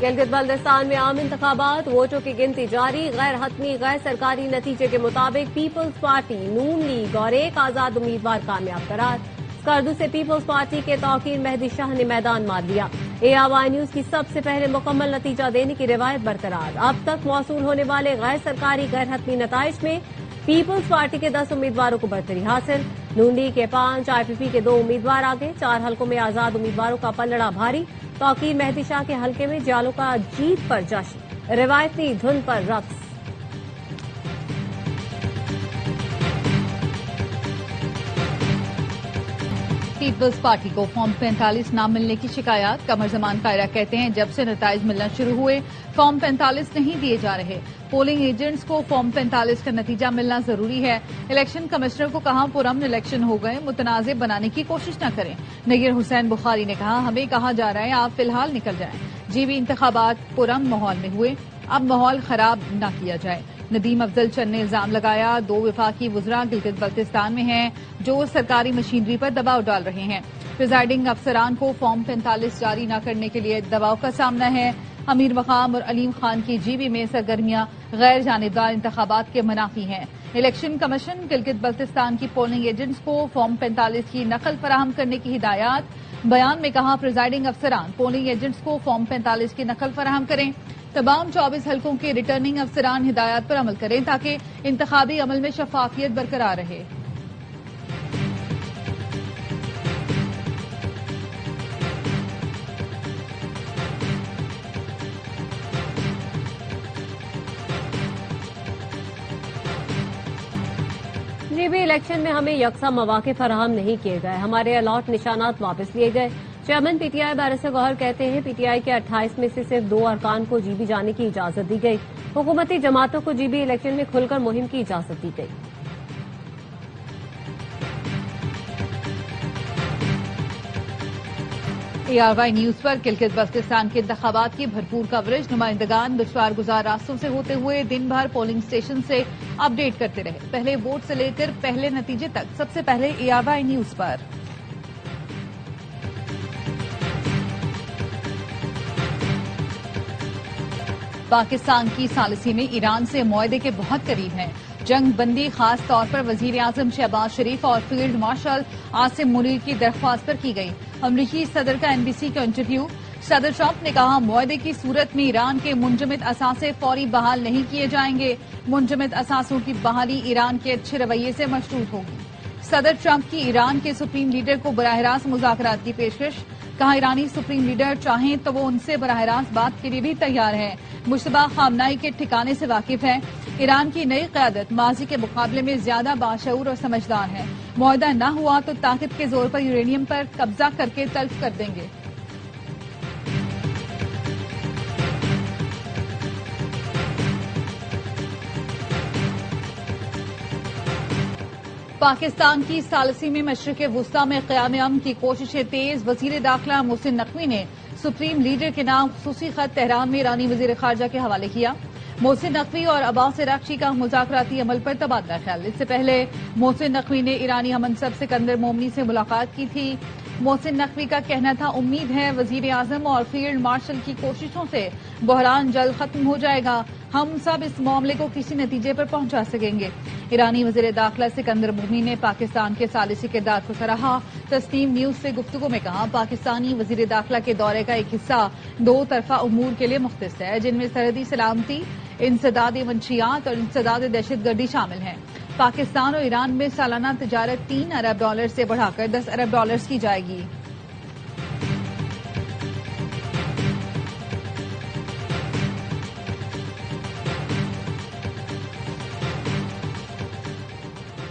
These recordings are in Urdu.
گلگت بلتستان میں عام انتخابات، ووٹوں کی گنتی جاری، غیر حتمی غیر سرکاری نتیجے کے مطابق پیپلز پارٹی، نون لیگ اور ایک آزاد امیدوار کامیاب قرار۔ اسکردو سے پیپلز پارٹی کے توقیر مہدی شاہ نے میدان مار دیا۔ ARY نیوز کی سب سے پہلے مکمل نتیجہ دینے کی روایت برقرار۔ اب تک موصول ہونے والے غیر سرکاری غیر حتمی نتائج میں پیپلز پارٹی کے 10 امیدواروں کو برتری حاصل، نون لیگ کے 5، IPP کے 2 امیدوار آگے، 4 حلقوں میں آزاد امیدواروں کا پلڑا بھاری۔ توقیر مہدی شاہ کے حلقے میں جالوں کا جیت پر جشن، روایتی دھن پر رقص۔ پیپلز پارٹی کو فارم 45 نہ ملنے کی شکایات، قمر زمان قائرہ کہتے ہیں جب سے نتائج ملنا شروع ہوئے فارم 45 نہیں دیے جا رہے، پولنگ ایجنٹس کو فارم 45 کا نتیجہ ملنا ضروری ہے۔ الیکشن کمشنر کو کہا پرامن الیکشن ہو گئے، متنازع بنانے کی کوشش نہ کریں۔ نیر حسین بخاری نے کہا ہمیں کہا جا رہا ہے آپ فی الحال نکل جائیں۔ GB انتخابات پرامن ماحول میں ہوئے، اب ماحول خراب نہ کیا جائے۔ ندیم افضل چند نے الزام لگایا 2 وفاقی وزراء گلگت بلتستان میں ہیں جو سرکاری مشینری پر دباؤ ڈال رہے ہیں۔ پریزائڈنگ افسران کو فارم 45 جاری نہ کرنے کے لیے دباؤ کا سامنا ہے۔ امیر مقام اور علیم خان کی GB میں سرگرمیاں غیر جانبدار انتخابات کے منافی ہیں۔ الیکشن کمیشن گلگت بلتستان کی پولنگ ایجنٹس کو فارم 45 کی نقل فراہم کرنے کی ہدایات۔ بیان میں کہا پریزائڈنگ افسران پولنگ ایجنٹس کو فارم 45 کی نقل فراہم کریں۔ تمام 24 حلقوں کے ریٹرننگ افسران ہدایات پر عمل کریں تاکہ انتخابی عمل میں شفافیت برقرار رہے۔ GB الیکشن میں ہمیں یکساں مواقع فراہم نہیں کیے گئے، ہمارے الاٹ نشانات واپس لیے گئے۔ چیئرمین PTI بیرسٹر گوہر کہتے ہیں PTI کے 28 میں سے صرف 2 ارکان کو GB جانے کی اجازت دی گئی۔ حکومتی جماعتوں کو GB الیکشن میں کھل کر مہم کی اجازت دی گئی۔ ARY نیوز پر گلگت بلتستان کے انتخابات کی بھرپور کوریج، نمائندگان دشوار گزار راستوں سے ہوتے ہوئے دن بھر پولنگ اسٹیشن سے اپ ڈیٹ کرتے رہے، پہلے ووٹ سے لے کر پہلے نتیجے تک۔ سب سے پہلے ARY نیوز پر پاکستان کی ثالثی میں ایران سے معاہدے کے بہت قریب ہیں۔ جنگ بندی خاص طور پر وزیر اعظم شہباز شریف اور فیلڈ مارشل عاصم منیر کی درخواست پر کی گئی۔ امریکی صدر کا NBC کا انٹرویو، صدر ٹرمپ نے کہا معاہدے کی صورت میں ایران کے منجمد اثاثے فوری بحال نہیں کیے جائیں گے، منجمد اثاثوں کی بحالی ایران کے اچھے رویے سے مشروط ہوگی۔ صدر ٹرمپ کی ایران کے سپریم لیڈر کو براہ راست مذاکرات کی پیشکش، کہا ایرانی سپریم لیڈر چاہیں تو وہ ان سے براہ راست بات کے لیے بھی تیار ہے، مشتبہ خامنائی کے ٹھکانے سے واقف ہے۔ ایران کی نئی قیادت ماضی کے مقابلے میں زیادہ باشعور اور سمجھدار ہے، معاہدہ نہ ہوا تو طاقت کے زور پر یورینیم پر قبضہ کر کے تلف کر دیں گے۔ پاکستان کی ثالثی میں مشرق وسطی میں قیام امن کی کوششیں تیز، وزیر داخلہ محسن نقوی نے سپریم لیڈر کے نام خصوصی خط تہران میں ایرانی وزیر خارجہ کے حوالے کیا۔ محسن نقوی اور عباس اراغچی کا مذاکراتی عمل پر تبادلہ خیال۔ اس سے پہلے محسن نقوی نے ایرانی ہم منصب سکندر مومنی سے ملاقات کی تھی۔ محسن نقوی کا کہنا تھا امید ہے وزیر اعظم اور فیلڈ مارشل کی کوششوں سے بحران جلد ختم ہو جائے گا، ہم سب اس معاملے کو کسی نتیجے پر پہنچا سکیں گے۔ ایرانی وزیر داخلہ سکندر مومنی نے پاکستان کے ثالثی کردار کو سراہا۔ تسنیم نیوز سے گفتگو میں کہا پاکستانی وزیر داخلہ کے دورے کا ایک حصہ 2 طرفہ امور کے لیے مختص ہے، جن میں سرحدی سلامتی، انسداد منشیات اور انسداد دہشت گردی شامل ہیں۔ پاکستان اور ایران میں سالانہ تجارت $3 ارب سے بڑھا کر $10 ارب کی جائے گی۔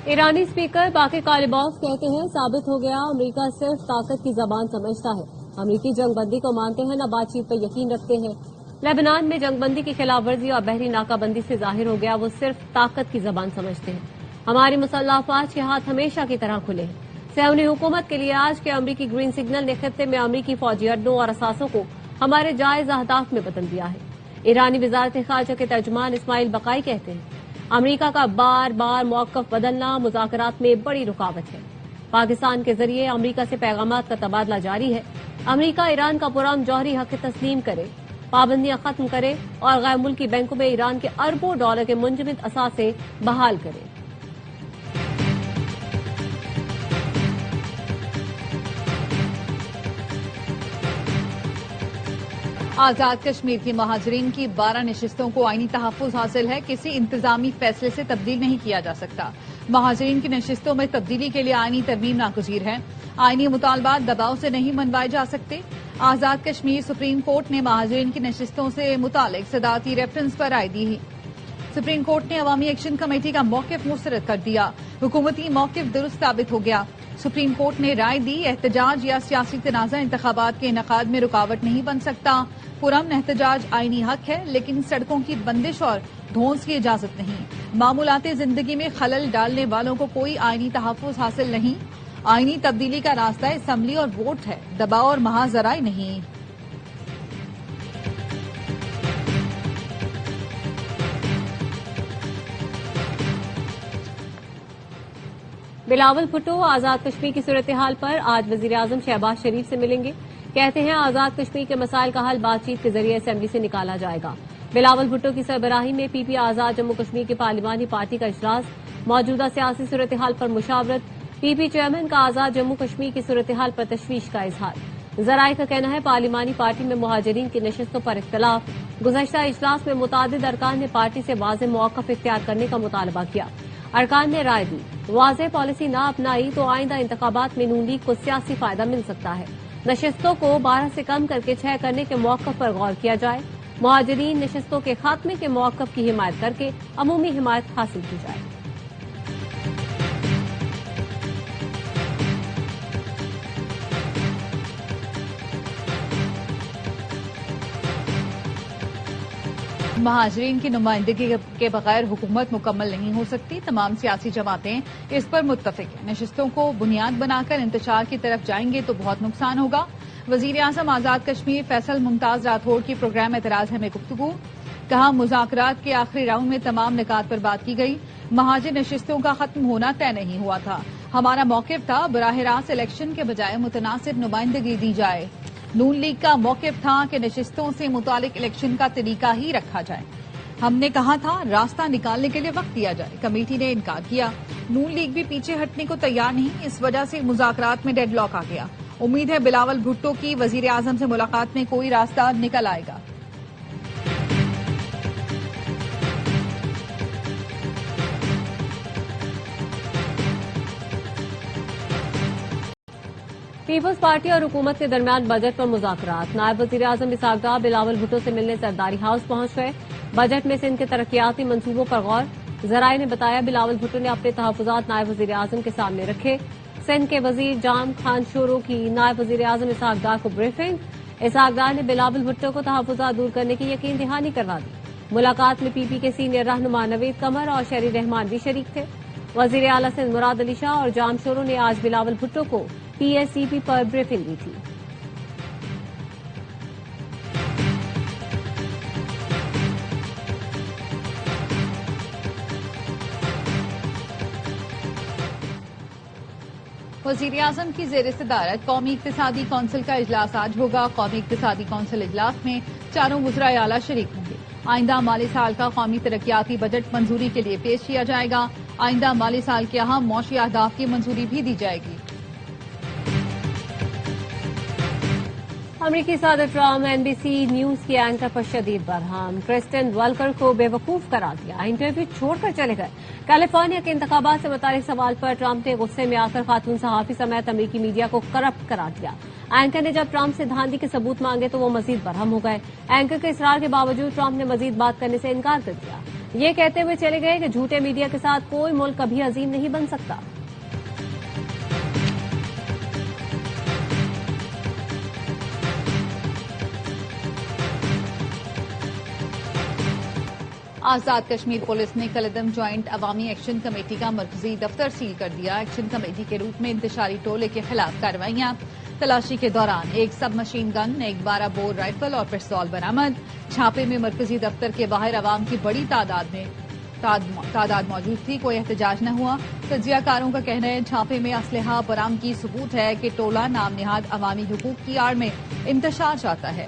ایرانی اسپیکر باقی کالباف کہتے ہیں ثابت ہو گیا امریکہ صرف طاقت کی زبان سمجھتا ہے، امریکی جنگ بندی کو مانتے ہیں نہ بات چیت پر یقین رکھتے ہیں۔ لیبنان میں جنگ بندی کی خلاف ورزی اور بحری ناکہ بندی سے ظاہر ہو گیا وہ صرف طاقت کی زبان سمجھتے ہیں، ہماری مسلح افواج کے ہاتھ ہمیشہ کی طرح کھلے ہیں۔ صہیونی حکومت کے لیے آج کے امریکی گرین سگنل نے خطے میں امریکی فوجی اڈوں اور اثاثوں کو ہمارے جائز اہداف میں بدل دیا ہے۔ ایرانی وزارت خارجہ کے ترجمان اسماعیل بقائی کہتے ہیں امریکہ کا بار بار موقف بدلنا مذاکرات میں بڑی رکاوٹ ہے۔ پاکستان کے ذریعے امریکہ سے پیغامات کا تبادلہ جاری ہے۔ امریکہ ایران کا پرامن جوہری حق تسلیم کرے، پابندیاں ختم کرے اور غیر ملکی بینکوں میں ایران کے اربوں ڈالر کے منجمد اثاثے بحال کرے۔ آزاد کشمیر کی مہاجرین کی 12 نشستوں کو آئینی تحفظ حاصل ہے، کسی انتظامی فیصلے سے تبدیل نہیں کیا جا سکتا۔ مہاجرین کی نشستوں میں تبدیلی کے لیے آئینی ترمیم ناگزیر ہے، آئینی مطالبات دباؤ سے نہیں منوائے جا سکتے۔ آزاد کشمیر سپریم کورٹ نے مہاجرین کی نشستوں سے متعلق صدارتی ریفرنس پر رائے دی۔ سپریم کورٹ نے عوامی ایکشن کمیٹی کا موقف مسترد کر دیا، حکومتی موقف درست ثابت ہو گیا۔ سپریم کورٹ نے رائے دی، احتجاج یا سیاسی تنازع انتخابات کے انعقاد میں رکاوٹ نہیں بن سکتا۔ پرامن احتجاج آئینی حق ہے، لیکن سڑکوں کی بندش اور دھونس کی اجازت نہیں۔ معمولات زندگی میں خلل ڈالنے والوں کو کوئی آئینی تحفظ حاصل نہیں۔ آئینی تبدیلی کا راستہ اسمبلی اور ووٹ ہے، دباؤ اور محاذ ذرائع نہیں۔ بلاول بھٹو آزاد کشمیر کی صورتحال پر آج وزیراعظم شہباز شریف سے ملیں گے۔ کہتے ہیں آزاد کشمیر کے مسائل کا حل بات چیت کے ذریعے اسمبلی سے نکالا جائے گا۔ بلاول بھٹو کی سربراہی میں پی پی آزاد جموں کشمیر کی پارلیمانی پارٹی کا اجلاس، موجودہ سیاسی صورتحال پر مشاورت، پی پی چیئرمین کا آزاد جموں کشمیر کی صورتحال پر تشویش کا اظہار۔ ذرائع کا کہنا ہے پارلیمانی پارٹی میں مہاجرین کی نشستوں پر اختلاف۔ گزشتہ اجلاس میں متعدد ارکان نے پارٹی سے واضح موقف اختیار کرنے کا مطالبہ کیا۔ ارکان نے رائے دی، واضح پالیسی نہ اپنائی تو آئندہ انتخابات میں نون لیگ کو سیاسی فائدہ مل سکتا ہے۔ نشستوں کو 12 سے کم کر کے 6 کرنے کے موقف پر غور کیا جائے۔ مہاجرین نشستوں کے خاتمے کے موقف کی حمایت کر کے عمومی حمایت حاصل کی جائے۔ مہاجرین کی نمائندگی کے بغیر حکومت مکمل نہیں ہو سکتی، تمام سیاسی جماعتیں اس پر متفق ہیں۔ نشستوں کو بنیاد بنا کر انتشار کی طرف جائیں گے تو بہت نقصان ہوگا۔ وزیر اعظم آزاد کشمیر فیصل ممتاز راٹھوڑ کی پروگرام اعتراض ہے میں گفتگو، کہا مذاکرات کے آخری راؤنڈ میں تمام نکات پر بات کی گئی، مہاجر نشستوں کا ختم ہونا طے نہیں ہوا تھا، ہمارا موقف تھا براہ راست الیکشن کے بجائے متناسب نمائندگی دی جائے۔ نون لیگ کا موقف تھا کہ نشستوں سے متعلق الیکشن کا طریقہ ہی رکھا جائے، ہم نے کہا تھا راستہ نکالنے کے لیے وقت دیا جائے، کمیٹی نے انکار کیا۔ نون لیگ بھی پیچھے ہٹنے کو تیار نہیں، اس وجہ سے مذاکرات میں ڈیڈ لاک آ گیا۔ امید ہے بلاول بھٹو کی وزیر اعظم سے ملاقات میں کوئی راستہ نکل آئے گا۔ پیپلز پارٹی اور حکومت کے درمیان بجٹ پر مذاکرات، نائب وزیر اعظم اسحاق ڈار بلاول بھٹو سے ملنے زرداری ہاؤس پہنچ گئے۔ بجٹ میں سندھ کے ترقیاتی منصوبوں پر غور، ذرائع نے بتایا بلاول بھٹو نے اپنے تحفظات نائب وزیر اعظم کے سامنے رکھے۔ سندھ کے وزیر جام خان شورو کی نائب وزیر اعظم اسحاق ڈار کو بریفنگ، اسحاق ڈار نے بلاول بھٹو کو تحفظات دور کرنے کی یقین دہانی کروا دی۔ ملاقات میں پی پی کے سینئر رہنما نوید قمر اور شہری رحمان بھی شریک تھے۔ وزیر اعلی سندھ مراد علی شاہ اور جام شورو نے آج بلاول بھٹو کو پی ایس سی پی پر بریفنگ دی تھی۔ وزیر اعظم کی زیر صدارت قومی اقتصادی کونسل کا اجلاس آج ہوگا۔ قومی اقتصادی کونسل اجلاس میں چاروں وزراء اعلیٰ شریک ہوں گے۔ آئندہ مالی سال کا قومی ترقیاتی بجٹ منظوری کے لیے پیش کیا جائے گا۔ آئندہ مالی سال کے اہم معاشی اہداف کی منظوری بھی دی جائے گی۔ امریکی صدر Trump NBC news کی اینکر پر شدید برہم، کرسٹن والکر کو بے وقوف قرار دیا، انٹرویو چھوڑ کر چلے گئے۔ کیلیفورنیا کے انتخابات سے متعلق سوال پر ٹرمپ نے غصے میں آ کر خاتون صحافی سمیت امریکی میڈیا کو کرپٹ قرار دیا۔ اینکر نے جب ٹرمپ سے دھاندلی کے ثبوت مانگے تو وہ مزید برہم ہو گئے۔ اینکر کے اصرار کے باوجود ٹرمپ نے مزید بات کرنے سے انکار کر دیا، یہ کہتے ہوئے چلے گئے کہ جھوٹے میڈیا کے ساتھ کوئی ملک کبھی عظیم نہیں بن سکتا۔ آزاد کشمیر پولیس نے کلدم جوائنٹ عوامی ایکشن کمیٹی کا مرکزی دفتر سیل کر دیا۔ ایکشن کمیٹی کے روپ میں انتشاری ٹولے کے خلاف کارروائیاں، تلاشی کے دوران ایک سب مشین گن، ایک 12 بور رائفل اور پستول برآمد۔ چھاپے میں مرکزی دفتر کے باہر عوام کی بڑی تعداد موجود تھی، کوئی احتجاج نہ ہوا۔ تجزیہ کاروں کا کہنا ہے چھاپے میں اسلحہ برآمدگی ثبوت ہے کہ ٹولہ نام نہاد عوامی حقوق کی آڑ میں انتشار چاہتا ہے۔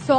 100